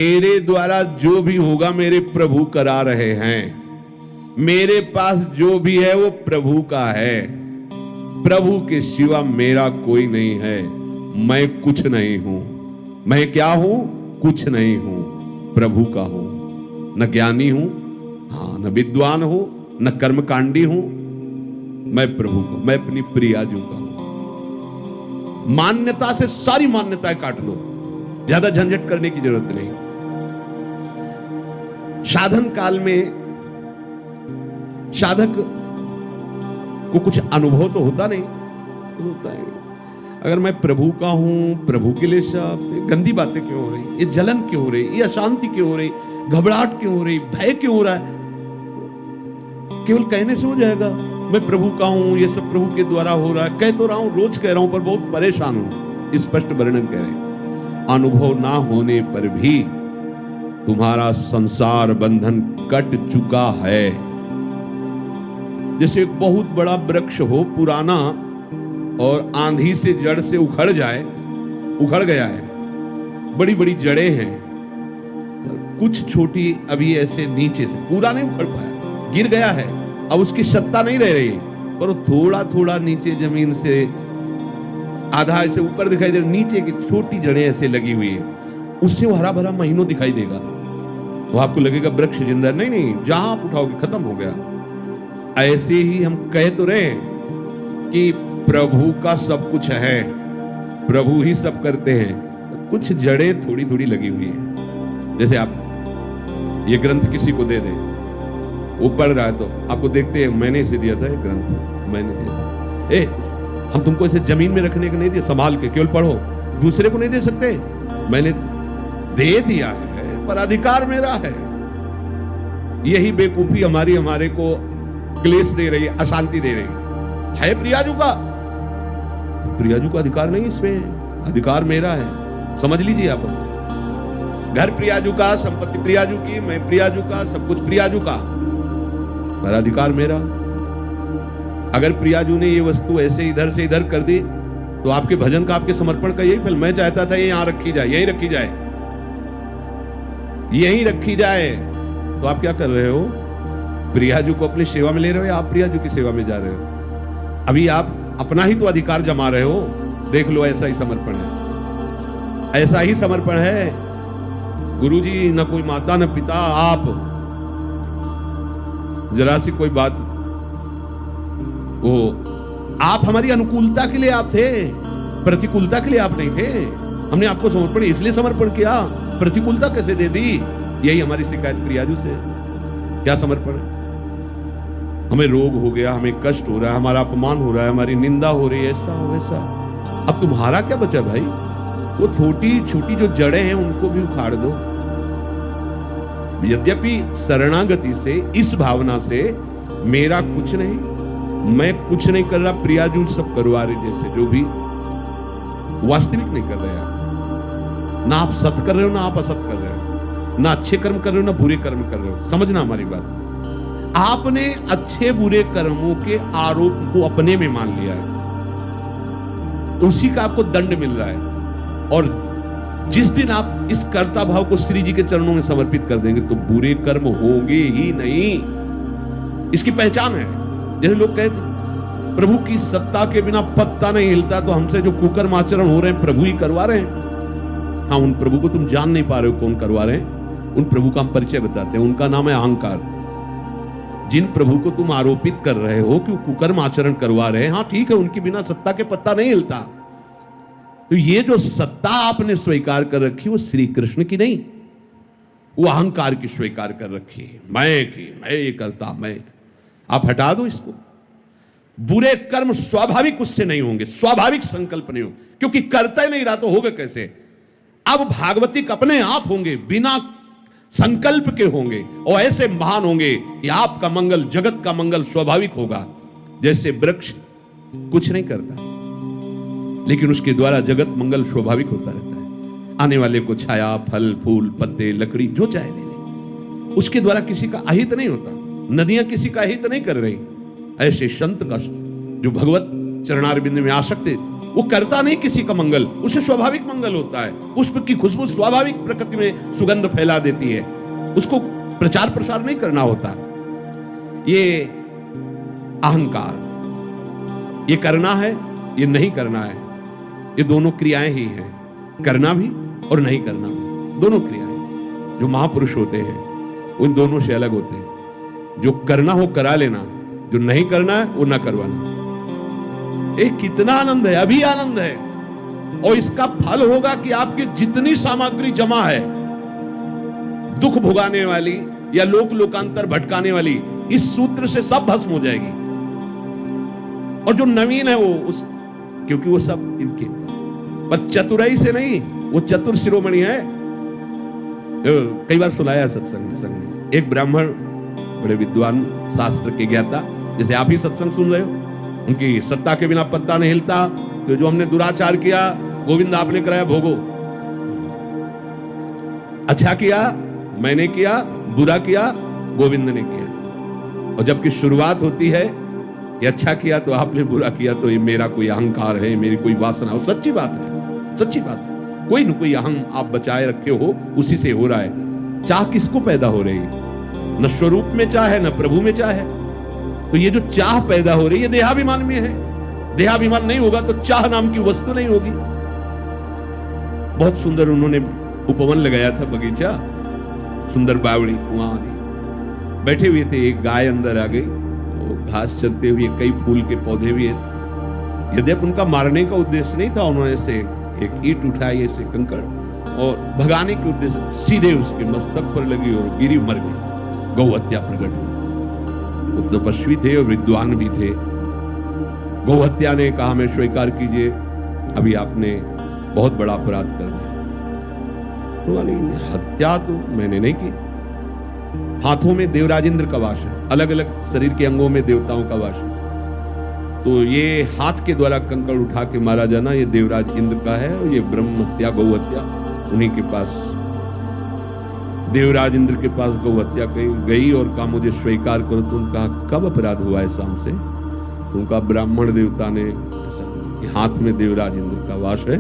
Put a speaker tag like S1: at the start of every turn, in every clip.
S1: मेरे द्वारा जो भी होगा मेरे प्रभु करा रहे हैं। मेरे पास जो भी है वो प्रभु का है। प्रभु के सिवा मेरा कोई नहीं है। मैं कुछ नहीं हूं। मैं क्या हूं? कुछ नहीं हूं, प्रभु का हूं। न ज्ञानी हूं, हाँ, न विद्वान हूं, न कर्मकांडी हूं। मैं प्रभु का, मैं अपनी प्रियाजू का हूं। मान्यता से सारी मान्यताएं काट दो, ज्यादा झंझट करने की जरूरत नहीं। साधन काल में साधक को कुछ अनुभव तो होता नहीं, होता है अगर मैं प्रभु का हूं, प्रभु के लिए सब गंदी बातें क्यों हो रही, ये जलन क्यों हो रही, ये अशांति क्यों हो रही, घबराहट क्यों हो रही, भय क्यों हो रहा है? केवल कहने से हो जाएगा मैं प्रभु का हूं, ये सब प्रभु के द्वारा हो रहा है। कह तो रहा हूं, रोज कह रहा हूं, पर बहुत परेशान हूं। स्पष्ट वर्णन कह रहे, अनुभव ना होने पर भी तुम्हारा संसार बंधन कट चुका है। जैसे एक बहुत बड़ा वृक्ष हो, पुराना, और आंधी से जड़ से उखड़ जाए, उखड़ गया है, बड़ी बड़ी जड़ें हैं, कुछ छोटी अभी ऐसे नीचे से, पूरा नहीं उखड़ पाया, गिर गया है, अब उसकी सत्ता नहीं रह रही, पर थोड़ा थोड़ा नीचे जमीन से आधा ऐसे ऊपर दिखाई दे रहा, नीचे की छोटी जड़ें ऐसे लगी हुई है, उससे वो हरा भरा महीनों दिखाई देगा। वो आपको लगेगा वृक्ष जिंदा, नहीं नहीं, जहां आप उठाओगे खत्म हो गया। ऐसे ही हम कह तो रहे कि प्रभु का सब कुछ है, प्रभु ही सब करते हैं, कुछ जड़ें थोड़ी थोड़ी लगी हुई है। जैसे आप ये ग्रंथ किसी को दे दें, वो पढ़ रहा है तो आपको देखते हैं, मैंने इसे दिया था ये ग्रंथ, मैंने दिया, हम तुमको इसे जमीन में रखने को नहीं दिया, संभाल के केवल पढ़ो, दूसरे को नहीं दे सकते, मैंने दे दिया है, पर अधिकार मेरा है। यही बेवकूफी हमारे को क्लेश दे रही है, अशांति दे रही है। प्रियाजू का अधिकार नहीं, इसमें अधिकार मेरा है, समझ लीजिए आप। घर प्रियाजू का, संपत्ति प्रियाजू की, मैं प्रियाजू का, सब कुछ प्रियाजू का, पर अधिकार मेरा। अगर प्रियाजू ने ये वस्तु ऐसे इधर से इधर कर दी तो आपके भजन का, आपके समर्पण का यही फल। मैं चाहता था ये यहां रखी जाए, यही रखी जाए, यही रखी जाए, तो आप क्या कर रहे हो? प्रियाजू को अपनी सेवा में ले रहे हो या आप प्रियाजू की सेवा में जा रहे हो? अभी आप अपना ही तो अधिकार जमा रहे हो। देख लो, ऐसा ही समर्पण है, ऐसा ही समर्पण है। गुरुजी न कोई माता न पिता, आप जरा सी कोई बात, वो आप हमारी अनुकूलता के लिए आप थे, प्रतिकूलता के लिए आप नहीं थे। हमने आपको समर्पण इसलिए समर्पण किया, प्रतिकूलता कैसे दे दी? यही हमारी शिकायत प्रियाजू से। क्या समर्पण है? हमें रोग हो गया, हमें कष्ट हो रहा है, हमारा अपमान हो रहा है, हमारी निंदा हो रही है, ऐसा हो वैसा। अब तुम्हारा क्या बचा भाई? वो छोटी छोटी जो जड़ें हैं उनको भी उखाड़ दो। यद्यपि शरणागति से, इस भावना से, मेरा कुछ नहीं, मैं कुछ नहीं कर रहा, प्रियाजू सब करवा रहे, जैसे जो भी वास्तविक नहीं कर रहे आप। ना आप सत कर रहे हो, ना आप असत कर रहे हो, ना अच्छे कर्म कर रहे हो, ना बुरे कर्म कर रहे हो। समझना हमारी बात। आपने अच्छे बुरे कर्मों के आरोप को अपने में मान लिया है, उसी का आपको दंड मिल रहा है। और जिस दिन आप इस कर्ता भाव को श्री जी के चरणों में समर्पित कर देंगे तो बुरे कर्म होंगे ही नहीं। इसकी पहचान है। जैसे लोग कहते प्रभु की सत्ता के बिना पत्ता नहीं हिलता, तो हमसे जो कुकर्म आचरण हो रहे हैं प्रभु ही करवा रहे हैं। हाँ, उन प्रभु को तुम जान नहीं पा रहे हो कौन करवा रहे हैं। उन प्रभु का हम परिचय बताते हैं, उनका नाम है अहंकार। जिन प्रभु को तुम आरोपित कर रहे हो कि वो कुकर्म आचरण करवा रहे हैं, हाँ ठीक है, उनके बिना सत्ता के पत्ता नहीं हिलता। तो ये जो सत्ता आपने स्वीकार कर रखी वो श्री कृष्ण की नहीं, वो अहंकार की स्वीकार कर रखी है। मैं ये करता, मैं। आप हटा दो इसको। बुरे कर्म स्वाभाविक उससे नहीं होंगे, स्वाभाविक संकल्प नहीं हो, क्योंकि करता ही नहीं रहा तो होगा कैसे? अब भागवतिक अपने आप होंगे, बिना संकल्प के होंगे, और ऐसे महान होंगे कि आपका मंगल, जगत का मंगल स्वाभाविक होगा। जैसे वृक्ष कुछ नहीं करता, लेकिन उसके द्वारा जगत मंगल स्वाभाविक होता रहता है। आने वाले को छाया, फल, फूल, पत्ते, लकड़ी जो चाहे ले ले, उसके द्वारा किसी का अहित नहीं होता। नदियां किसी का अहित नहीं कर रही। ऐसे संत का, जो भगवत चरणारविंद में आसक्त, वो करता नहीं किसी का मंगल, उसे स्वाभाविक मंगल होता है। पुष्प की खुशबू स्वाभाविक प्रकृति में सुगंध फैला देती है, उसको प्रचार प्रसार नहीं करना होता। ये अहंकार, ये करना है, ये नहीं करना है, ये दोनों क्रियाएं ही हैं, करना भी और नहीं करना भी, दोनों क्रियाएं। जो महापुरुष होते हैं उन दोनों से अलग होते हैं। जो करना हो करा लेना, जो नहीं करना है वो ना करवाना। कितना आनंद है, अभी आनंद है। और इसका फल होगा कि आपकी जितनी सामग्री जमा है दुख भुगाने वाली या लोक लोकांतर भटकाने वाली, इस सूत्र से सब भस्म हो जाएगी। और जो नवीन है वो क्योंकि वो सब इनके, पर चतुराई से नहीं, वो चतुर शिरोमणि है। कई बार सुनाया सत्संग में, एक ब्राह्मण बड़े विद्वान शास्त्र के ज्ञाता, जैसे आप ही सत्संग सुन रहे हो, उनकी सत्ता के बिना पत्ता नहीं हिलता। तो जो हमने दुराचार किया, गोविंद आपने कराया भोगो। अच्छा किया मैंने किया, बुरा किया गोविंद ने किया। और जबकि शुरुआत होती है कि अच्छा किया तो आपने, बुरा किया तो ये मेरा कोई अहंकार है, मेरी कोई वासना। और सच्ची बात है, सच्ची बात है। कोई न कोई अहम आप बचाए रखे हो, उसी से हो रहा है। चाह किसको पैदा हो रही है? न स्वरूप में चाह है, न प्रभु में चाह है। तो ये जो चाह पैदा हो रही है देहाभिमान में है। देहाभिमान नहीं होगा तो चाह नाम की वस्तु नहीं होगी। बहुत सुंदर उन्होंने उपवन लगाया था, बगीचा, सुंदर बावड़ी, कुआं आदि। बैठे हुए थे, एक गाय अंदर आ गई, घास चरते हुए, कई फूल के पौधे भी हैं। यद्यपि उनका मारने का उद्देश्य नहीं था, उन्होंने से एक ईंट उठाई, ऐसे कंकड़, और भगाने के उद्देश्य सीधे उसके मस्तक पर लगी और गिरी, मर गई। गौ हत्या प्रकट हुई। वो तपस्वी थे और विद्वान भी थे। गौ हत्या ने कहा मैं स्वीकार कीजिए, अभी आपने बहुत बड़ा अपराध कर दिया। हत्या तो मैंने नहीं की। हाथों में देवराज इंद्र का वास है, अलग अलग शरीर के अंगों में देवताओं का वास है। तो ये हाथ के द्वारा कंकड़ उठा के मारा जाना, ये देवराज इंद्र का है। और ये ब्रह्म हत्या, गौ हत्या उन्हीं के पास, देवराज इंद्र के पास गौ हत्या गई और कहा मुझे स्वीकार करो। तो उनका कब अपराध हुआ है शाम से? तो उनका ब्राह्मण देवता ने हाथ में देवराज इंद्र का वास है।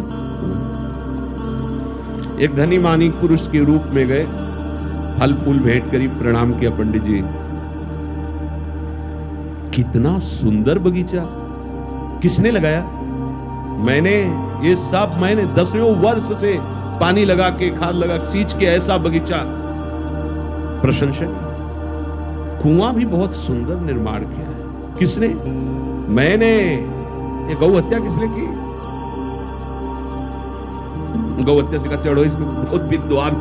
S1: एक धनी मानिक पुरुष के रूप में गए, फल फूल भेंट करी, प्रणाम किया, पंडित जी कितना सुंदर बगीचा, किसने लगाया? मैंने, ये सब मैंने 10वें वर्ष से पानी लगा के, खाद लगा, सींच के ऐसा बगीचा। प्रशंसक, कुआं भी बहुत सुंदर निर्माण किया है, किसने? मैंने। ये गौ हत्या किसने की? गौ हत्या से का चढ़ो, इसको बहुत विद्वान।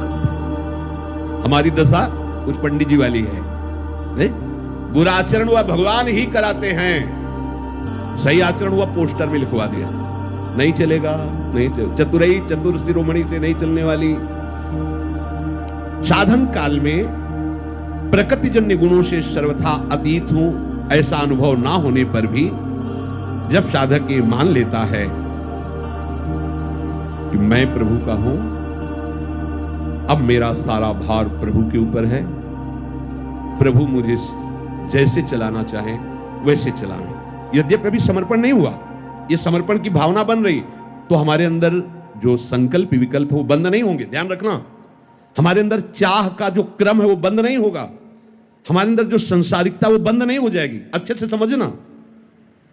S1: हमारी दशा कुछ पंडित जी वाली है, नहीं? बुरा आचरण हुआ भगवान ही कराते हैं, सही आचरण हुआ पोस्टर में लिखवा दिया, नहीं चलेगा, नहीं चल। चतुराई, चतुर शिरोमणि से नहीं चलने वाली। साधन काल में प्रकृतिजन्य गुणों से सर्वथा अतीत हूं, ऐसा अनुभव ना होने पर भी जब साधक ये मान लेता है कि मैं प्रभु का हूं, अब मेरा सारा भार प्रभु के ऊपर है, प्रभु मुझे जैसे चलाना चाहे वैसे चलावे। यद्यपि अभी समर्पण नहीं हुआ, ये समर्पण की भावना बन रही, तो हमारे अंदर जो संकल्प विकल्प है वो बंद नहीं होंगे। ध्यान रखना, हमारे अंदर चाह का जो क्रम है वो बंद नहीं होगा, हमारे अंदर जो संसारिकता वो बंद नहीं हो जाएगी। अच्छे से समझना।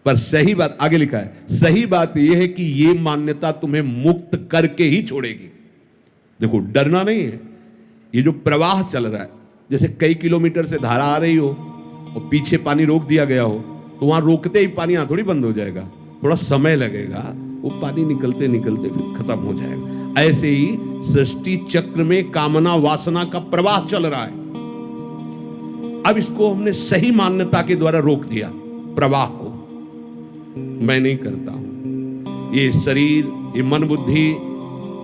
S1: पर सही बात आगे लिखा है, सही बात यह है कि ये मान्यता तुम्हें मुक्त करके ही छोड़ेगी। देखो, डरना नहीं है। ये जो प्रवाह चल रहा है, जैसे कई किलोमीटर से धारा आ रही हो और पीछे पानी रोक दिया गया हो, तो वहां रोकते ही पानी यहां थोड़ी बंद हो जाएगा, थोड़ा समय लगेगा, वो पानी निकलते निकलते फिर खत्म हो जाएगा। ऐसे ही सृष्टि चक्र में कामना वासना का प्रवाह चल रहा है। अब इसको हमने सही मान्यता के द्वारा रोक दिया, प्रवाह को। मैं नहीं करता हूं। ये शरीर, ये मन बुद्धि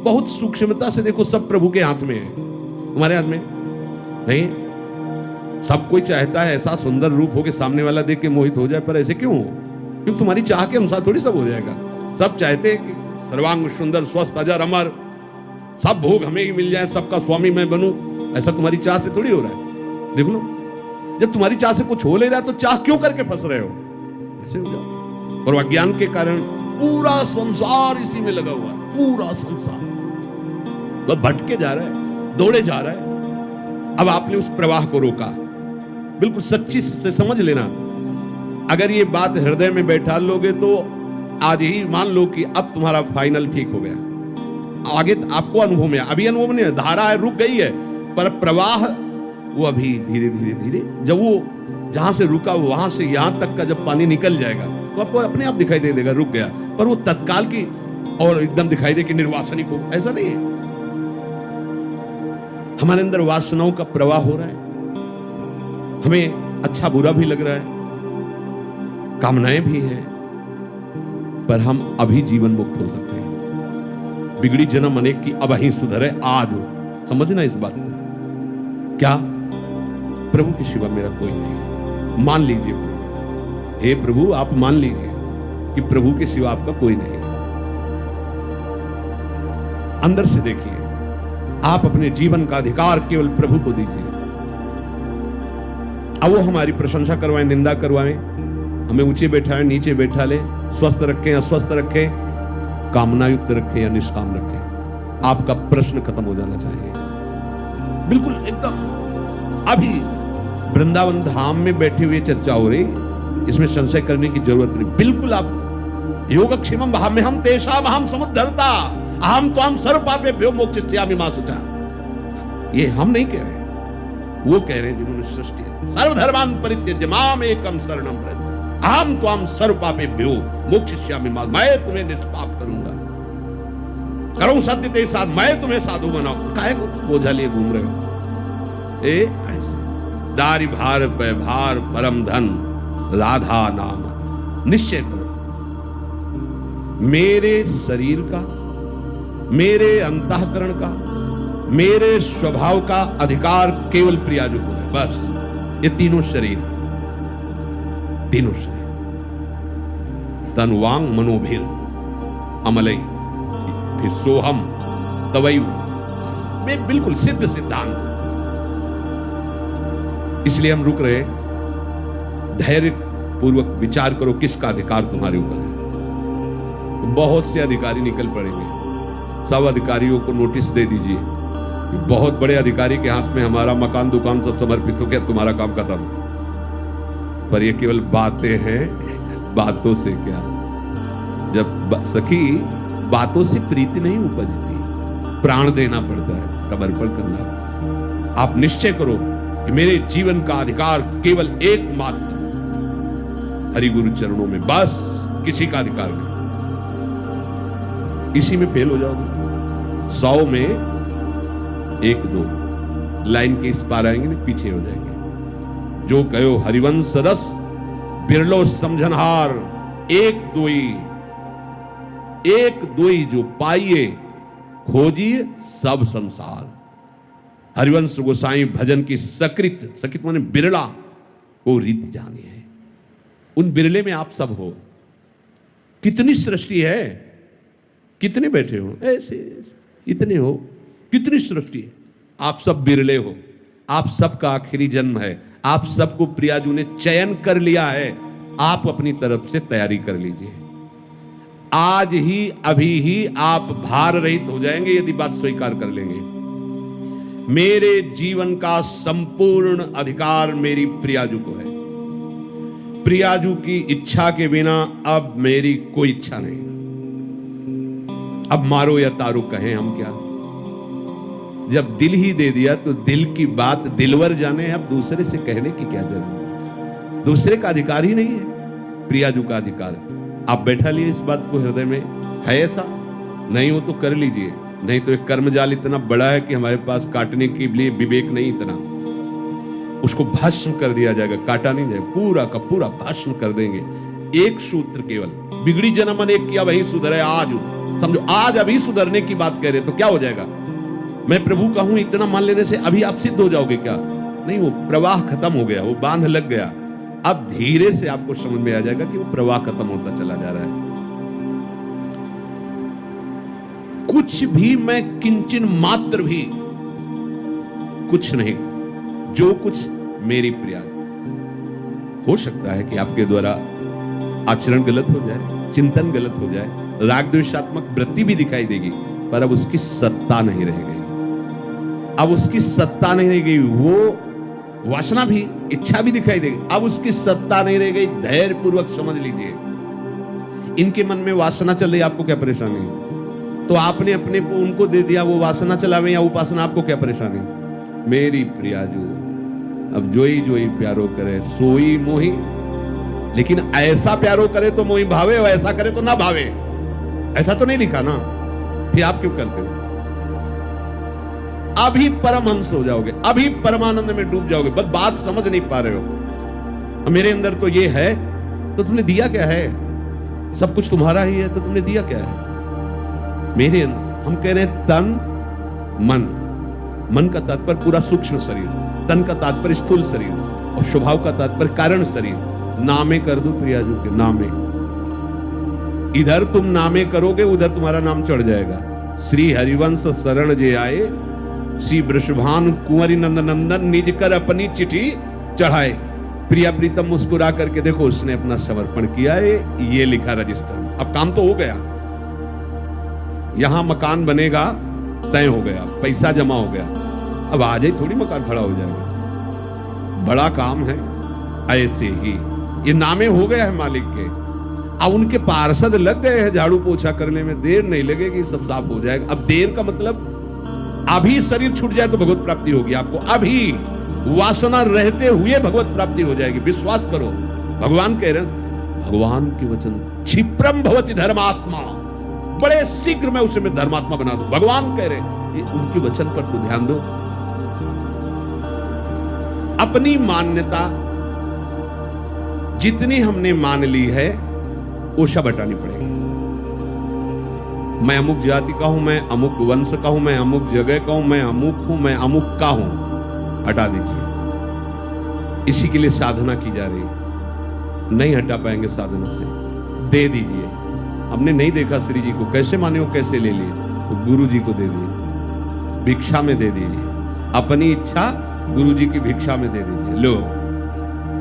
S1: बहुत सूक्ष्मता से देखो, सब प्रभु के हाथ में है, हमारे हाथ में नहीं। सब कोई चाहता है ऐसा सुंदर रूप हो कि सामने वाला देख के मोहित हो जाए, पर ऐसे क्यों हो? क्योंकि तुम्हारी चाह के अनुसार थोड़ी सब हो जाएगा। सब चाहते हैं कि सर्वांग सुंदर, स्वस्थ, अजर, अमर, सब भोग हमें ही मिल जाए, सबका स्वामी मैं बनूं। ऐसा तुम्हारी चाह से थोड़ी हो रहा है। देख लो, जब तुम्हारी चाह से कुछ हो ले रहा है तो चाह क्यों करके फंस रहे हो? ऐसे हो जाओ। और अज्ञान के कारण पूरा संसार इसी में लगा हुआ है, पूरा संसार वह भटके जा रहा है, दौड़े जा रहा है। अब आपने उस प्रवाह को रोका, बिल्कुल सच्ची से समझ लेना। अगर ये बात हृदय में बैठा लोगे तो आज ही मान लो कि अब तुम्हारा फाइनल ठीक हो गया। आगे आपको अनुभव में, अभी अनुभव नहीं है, धारा है रुक गई है, पर प्रवाह वो अभी धीरे धीरे धीरे, जब वो जहां से रुका वहां से यहां तक का जब पानी निकल जाएगा तो आपको अपने आप दिखाई दे देगा रुक गया। पर वो तत्काल की और एकदम दिखाई दे कि निर्वासनिक हो, ऐसा नहीं है। हमारे अंदर वासनाओं का प्रवाह हो रहा है, हमें अच्छा बुरा भी लग रहा है, कामनाएं भी हैं, पर हम अभी जीवन मुक्त हो सकते हैं। बिगड़ी जन्म अनेक की अब ही सुधरे आज हो, समझना इस बात को। क्या प्रभु के सिवा मेरा कोई नहीं। मान लीजिए, हे प्रभु आप मान लीजिए कि प्रभु के सिवा आपका कोई नहीं है। अंदर से देखिए, आप अपने जीवन का अधिकार केवल प्रभु को दीजिए। अब वो हमारी प्रशंसा करवाएं, निंदा करवाएं, हमें ऊंचे बैठाएं, नीचे बैठा ले, स्वस्थ रखें, अस्वस्थ रखें, कामना युक्त रखें या निष्काम रखें, आपका प्रश्न खत्म हो जाना चाहिए। बिल्कुल एकदम अभी वृंदावन धाम में बैठे हुए चर्चा हो रही, इसमें संशय करने की जरूरत नहीं। बिल्कुल आप योगक्षेमम भाम्य हम तेषाम अहम समुद्धरता अहम त्वाम सर्व पापेभ्यो मोक्षयिष्यामि मा शुचा। ये हम नहीं कह रहे, वो कह रहे हैं जिन्होंने सृष्टि सर्वधर्मान् परित्यज्य माम एकम शरणं व्रज अहम त्वाम सर्व पापेभ्यो मोक्षयिष्यामि मा। मैं तुम्हें निष्पाप करूंगा, करूं सत्य तेरे साथ, मैं तुम्हें साधु बनाऊं। काहे को बोझा लिए घूम रहे हो? ऐसे दारी भार पे भार परम धन राधा नाम निश्चय करो। मेरे शरीर का, मेरे अंतःकरण का, मेरे स्वभाव का अधिकार केवल प्रियाजू को है। बस ये तीनों शरीर, तीनों शरीर तन वांग मनोभीर अमलई फिर सोहम तवयु, बिल्कुल सिद्ध सिद्धांत। इसलिए हम रुक रहे, धैर्य पूर्वक विचार करो किसका अधिकार तुम्हारे ऊपर है। बहुत से अधिकारी निकल पड़ेंगे, सब अधिकारियों को नोटिस दे दीजिए, बहुत बड़े अधिकारी के हाथ में हमारा मकान दुकान सब समर्पित हो गया, तुम्हारा काम खत्म। पर ये केवल बातें हैं, बातों से क्या। जब सखी बातों से प्रीति नहीं उपजती, प्राण देना पड़ता है, समर्पण करना। आप निश्चय करो कि मेरे जीवन का अधिकार केवल एकमात्र हरि गुरु चरणों में, बस किसी का अधिकार नहीं। इसी में फेल हो जाओगे, 100 में 1-2 लाइन के इस पार आएंगे ना, पीछे हो जाएंगे। जो कहो हरिवंश रस बिरलो समझनहार, एक दोई जो पाइए खोजिए सब संसार। हरिवंश गोसाई भजन की सकृत माने बिरला को रीत जानी है। उन बिरले में आप सब हो। कितनी सृष्टि है, कितने बैठे हो ऐसे, इतने हो, कितनी सृष्टि है। आप सब बिरले हो, आप सबका आखिरी जन्म है, आप सबको प्रियाजू ने चयन कर लिया है। आप अपनी तरफ से तैयारी कर लीजिए। आज ही अभी ही आप भार रहित हो जाएंगे यदि बात स्वीकार कर लेंगे। मेरे जीवन का संपूर्ण अधिकार मेरी प्रियाजू को है। प्रियाजू की इच्छा के बिना अब मेरी कोई इच्छा नहीं। अब मारो या तारो कहें हम क्या। जब दिल ही दे दिया तो दिल की बात दिलवर जाने, अब दूसरे से कहने की क्या जरूरत। दूसरे का अधिकार ही नहीं है, प्रियाजू का अधिकार है। आप बैठा लिए इस बात को हृदय में, है ऐसा नहीं हो तो कर लीजिए, नहीं तो एक कर्मजाल इतना बड़ा है कि हमारे पास काटने के लिए विवेक नहीं इतना, उसको भस्म कर दिया जाएगा, काटा नहीं जाएगा, पूरा का पूरा भस्म कर देंगे। एक सूत्र केवल, बिगड़ी जन्म अनेक की अब ही सुधरे आज। समझो आज अभी सुधरने की बात कह रहे तो क्या हो जाएगा। मैं प्रभु का हूं इतना मान लेने से अभी आप सिद्ध हो जाओगे क्या? नहीं, वो प्रवाह खत्म हो गया, वो बांध लग गया। अब धीरे से आपको समझ में आ जाएगा कि वो प्रवाह खत्म होता चला जा रहा है। कुछ भी मैं किंचन मात्र भी कुछ नहीं, जो कुछ मेरी प्रिया। हो सकता है कि आपके द्वारा आचरण गलत हो जाए, चिंतन गलत हो जाए, राग द्वेषात्मक वृत्ति भी दिखाई देगी, पर अब उसकी सत्ता नहीं रह गई। अब उसकी सत्ता नहीं रह गई। वो वासना भी, इच्छा भी दिखाई देगी, अब उसकी सत्ता नहीं रह गई। धैर्य पूर्वक समझ लीजिए, इनके मन में वासना चल रही, आपको क्या परेशानी है? तो आपने अपने को उनको दे दिया, वो वासना चलावे या उपासना, आपको क्या परेशानी? मेरी प्रियाजू, अब जोई प्यारो करे सोई मोही। लेकिन ऐसा प्यारो करे तो मोही भावे, और ऐसा करे तो ना भावे, ऐसा तो नहीं लिखा ना। फिर आप क्यों करते हो? अभी परमहंस हो जाओगे, अभी परमानंद में डूब जाओगे। बस बात समझ नहीं पा रहे हो। मेरे अंदर तो ये है, तो तुमने दिया क्या है? सब कुछ तुम्हारा ही है, तो तुमने दिया क्या है मेरे अंदर? हम कह रहे हैं तन मन। मन का तात्पर्य पूरा सूक्ष्म शरीर, तन का तात्पर्य स्थूल शरीर, और स्वभाव का तात्पर्य कारण शरीर। नामे कर दो प्रियाजू के, नामे। इधर तुम नामे करोगे, उधर तुम्हारा नाम चढ़ जाएगा। श्री हरिवंश शरण जे आए, श्री वृषभान कुंवरी नंद नंदन, निज कर अपनी चिट्ठी चढ़ाए। प्रिया प्रीतम मुस्कुरा करके देखो, उसने अपना समर्पण किया है, ये लिखा रजिस्टर। अब काम तो हो गया, यहां मकान बनेगा, तय हो गया, पैसा जमा हो गया। अब आज ही थोड़ी मकान खड़ा हो जाएगा, बड़ा काम है। ऐसे ही ये नामे हो गया है मालिक के। अब उनके पार्षद लग गए हैं झाड़ू पोछा करने में, देर नहीं लगेगी, सब साफ हो जाएगा। अब देर का मतलब अभी शरीर छूट जाए तो भगवत प्राप्ति होगी आपको। अभी वासना रहते हुए भगवत प्राप्ति हो जाएगी, विश्वास करो। भगवान कह रहे हैं, भगवान के वचन, क्षिप्रम भवति धर्मात्मा, बड़े शीघ्र मैं उसे मैं धर्मात्मा बना दूं। भगवान कह रहे हैं, ये उनके वचन पर तो ध्यान दो। अपनी मान्यता जितनी हमने मान ली है, वो सब हटानी पड़ेगी। मैं अमुक जाति का हूं, मैं अमुक वंश का हूं, मैं अमुक जगह का हूं, मैं अमुक हूं, मैं अमुक का हूं, हटा दीजिए। इसी के लिए साधना की जा रही। नहीं हटा पाएंगे साधना से, दे दीजिए। हमने नहीं देखा श्री जी को, कैसे माने हो, कैसे ले लिए, तो गुरु जी को दे दिए, भिक्षा में दे दीजिए। अपनी इच्छा गुरु जी की भिक्षा में दे दीजिए। लो,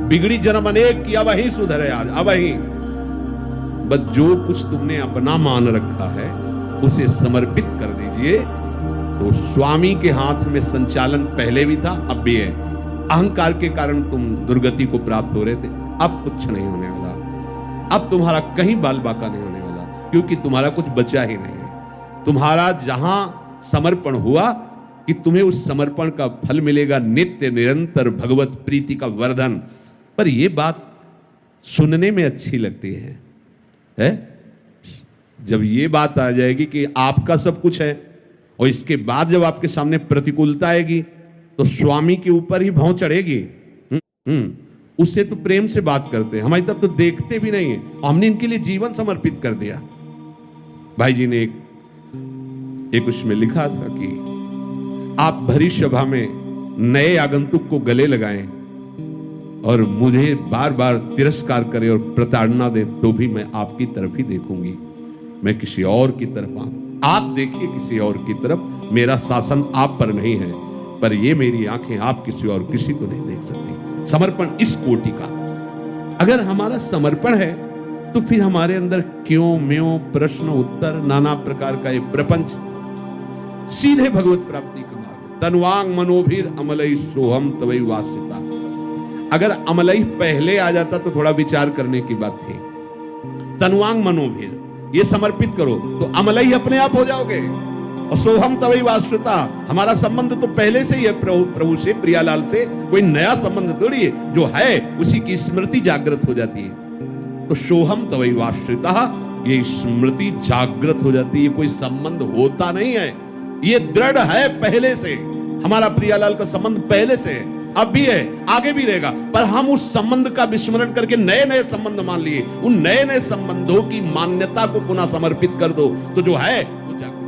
S1: बिगड़ी जन्म अनेक की, अब वही सुधरे आज, अब वही। बस जो कुछ तुमने अपना मान रखा है उसे समर्पित कर दीजिए। तो स्वामी के हाथ में संचालन पहले भी था, अब भी है। अहंकार के कारण तुम दुर्गति को प्राप्त हो रहे थे, अब कुछ नहीं होने वाला। अब तुम्हारा कहीं बाल बाका नहीं होने वाला, क्योंकि तुम्हारा कुछ बचा ही नहीं है। तुम्हारा जहां समर्पण हुआ कि तुम्हें उस समर्पण का फल मिलेगा, नित्य निरंतर भगवत प्रीति का वर्धन। पर यह बात सुनने में अच्छी लगती है? जब ये बात आ जाएगी कि आपका सब कुछ है, और इसके बाद जब आपके सामने प्रतिकूलता आएगी, तो स्वामी के ऊपर ही भौं चढ़ेगी। उससे तो प्रेम से बात करते हैं, हमारी तरफ तो देखते भी नहीं है। हमने इनके लिए जीवन समर्पित कर दिया। भाई जी ने एक उसमें लिखा था कि आप भरी सभा में नए आगंतुक को गले लगाएं और मुझे बार बार तिरस्कार करे और प्रताड़ना दे, तो भी मैं आपकी तरफ ही देखूंगी, मैं किसी और की तरफ। आप देखिए किसी और की तरफ, मेरा शासन आप पर नहीं है, पर ये मेरी आंखें आप किसी और किसी को नहीं देख सकती। समर्पण इस कोटि का अगर हमारा समर्पण है, तो फिर हमारे अंदर क्यों म्यों प्रश्न उत्तर नाना प्रकार का ये प्रपंच सीधे भगवत प्राप्ति का मार्ग। तनुवांग मनोभीर अमलई सोहम तवई वासिता। अगर अमलई पहले आ जाता तो थोड़ा विचार करने की बात थी। तनुवांग मनोभीर, ये समर्पित करो तो अमलई अपने आप हो जाओगे। और सोहम तवई वासिता, हमारा संबंध तो पहले से ही है प्रभु से, प्रियालाल से, कोई नया संबंध थोड़ी है। जो है उसी की स्मृति जागृत हो जाती है। तो सोहम तवई वासिता, ये स्मृति जागृत हो जाती है। कोई संबंध होता नहीं है, ये दृढ़ है पहले से। हमारा प्रियालाल का संबंध पहले से है, अब भी है, आगे भी रहेगा। पर हम उस संबंध का विस्मरण करके नए नए संबंध मान लिए। उन नए नए संबंधों की मान्यता को पुनः समर्पित कर दो, तो जो है वो जागृत